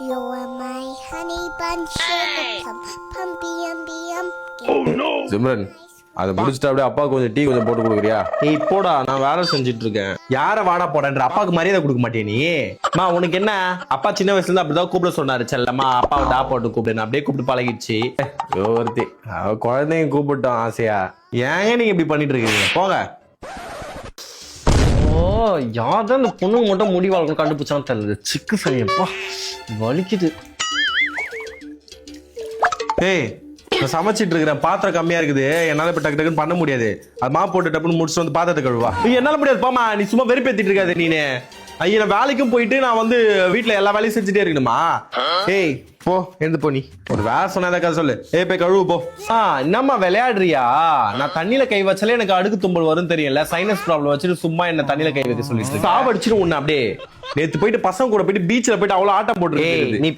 You are my honey bun sugar plum, pumpy umby Simran அதை முடிச்சுட்டு அப்படியே அப்பா கொஞ்சம் டீ கொஞ்சம் போட்டு கொடுக்குறியா? நீ போடா, நான் வேலை செஞ்சுட்டு இருக்கேன். யார வாடா போடன்ற அப்பாவுக்கு மரியாதை கொடுக்க மாட்டேன் நீ. மா உனக்கு என்ன, அப்பா சின்ன வயசுல இருந்து அப்படிதான் கூப்பிட சொன்னாரு. செல்லம்மா அப்பாவை டா போட்டு கூப்பிடுன்னு அப்படியே கூப்பிட்டு பழகிடுச்சு. ஒருத்தி அவ குழந்தைங்க கூப்பிட்டோம் ஆசையா. ஏங்க நீங்க இப்படி பண்ணிட்டு இருக்கீங்க? போங்க. ஓ யார்தான் இந்த பொண்ணுங்க மட்டும் முடி வளர்க்கணும் கண்டுபிடிச்சான்னு தெரியல. சிக்கு சனியப்பா வலிக்குது. ஏய் நான் சமைச்சிட்டு இருக்கிறேன், பாத்திரம் கம்மியா இருக்குது, என்னால இப்ப டக்கு டக்குன்னு பண்ண முடியாது. அது மா போட்டு டப்புன்னு முடிச்சுட்டு வந்து பாத்திரத்தை கழுவா. என்னால முடியாது போமா, நீ சும்மா வெறுப்பேத்திட்டு இருக்காது நீனு. ஐயா நான் வேலைக்கும் போயிட்டு நான் வந்து வீட்டுல எல்லா வேலையும் செஞ்சுட்டே இருக்கணுமா? ஏய் போ, எழுந்து போ. நீ ஒரு வேலை சொன்னதா சொல்லு. ஏய் போய் கழுவு போ. என்னம்மா விளையாடுறியா? நான் தண்ணியில கை வச்சாலே எனக்கு அடுக்கு தும்பல் வரும் தெரியல. சைனஸ் ப்ராப்ளம் வச்சுட்டு சும்மா என்ன தண்ணியில கை வைக்க சொல்லிட்டு சாவடிச்சுட்டு உன்ன அப்படியே. நேத்து போயிட்டு பசங்க கூட போயிட்டு பீச்ல போயிட்டு அவ்வளவு ஆட்டம் போட்டு நீ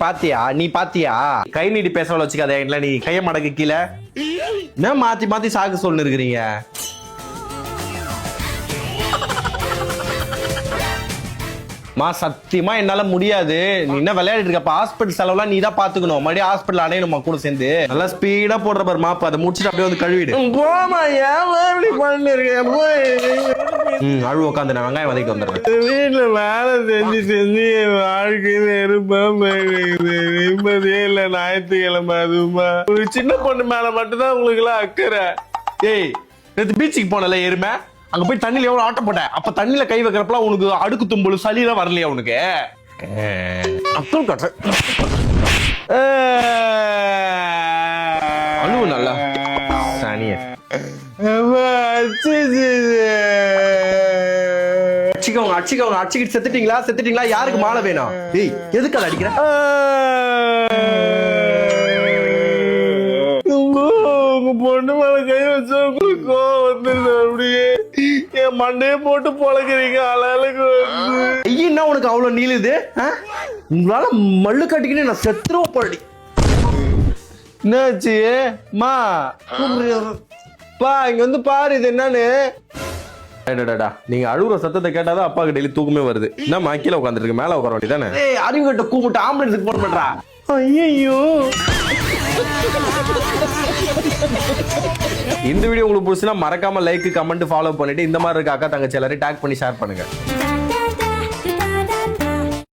பாத்தியா கை நீட்டி பேச வச்சுக்காத. இல்ல நீ கைய மடக்கு கீழே என்ன மாத்தி மாத்தி சாக்கு சொல்லு இருக்கிறீங்க. மா சத்தியமா என்னால முடியாது. நீ என்ன விளையாடிட்டு இருக்க? ஹாஸ்பிட்டல் செலவுலாம் நீ தான் பாத்துக்கணும். மறுபடியும் ஹாஸ்பிட்டல் அடையணுமா கூட சேர்ந்து. நல்லா ஸ்பீடா போடுற பாரு மாப்பு. அதை முடிச்சுட்டு அப்படியே வந்து கழுவிடு. போமா, ஏன் பண்ணிருக்கேன். அழுவு உட்காந்து நான் வெங்காயம் வதக்கிட்டு வந்துடுறேன். வீட்டுல வேலை செஞ்சு செஞ்சு வாழ்க்கையில நிம்மதியே இல்ல. ஞாயிற்றுக்கிழமை அதுமா ஒரு சின்ன பொண்ணு மேல மட்டும்தான் உங்களுக்கு எல்லாம் அக்கறை. ஏய் நேற்று பீச்சுக்கு போனல எருமை, அங்க போய் தண்ணியில எவ்வளவு ஆட்டம் போட்டேன். அப்ப தண்ணியில கை வைக்கிறப்பலாம் உனக்கு அடுக்கு தும்பல் சளி எல்லாம் வரலையா உனக்கு? அழுவு நல்லா சனிய. அடிச்சுக்கோங்க அடிச்சுக்கிட்டு செத்துட்டீங்களா? யாருக்கு மாலை வேணும்? ஏய் எதுக்கு அதை அடிக்கிற? பொண்ணு மேல கை வச்சா உங்களுக்கு கோவம் வந்துருது. அப்படியே என் மண்டையே போட்டு பொழக்கிறீங்க. ஆளாளுக்கு ஐயா உனக்கு அவ்வளவு நீளுது. உங்களால மல்லு கட்டிக்கின்னு நான் செத்துருவோம் போடி. என்னாச்சு மா? பா இங்க வந்து பாரு இது என்னன்னு. நீங்க அழுகுற சத்தத்தை கேட்டாதான் அப்பாக்கு டெய்லி தூக்கமே வருது. என்ன கீழே உட்காந்துருக்கு, மேல உட்கார வேண்டியதானே? அறிவு கட்ட கூப்பிட்டு ஆம்புலன்ஸுக்கு போன் பண்றா. ஐயோ இந்த வீடியோ உங்களுக்கு பிடிச்சுன்னா மறக்காம லைக் கமெண்ட் ஃபாலோ பண்ணிட்டு இந்த மாதிரி இருக்க அக்கா தங்கச்சி எல்லாரையும் டேக் பண்ணி ஷேர் பண்ணுங்க.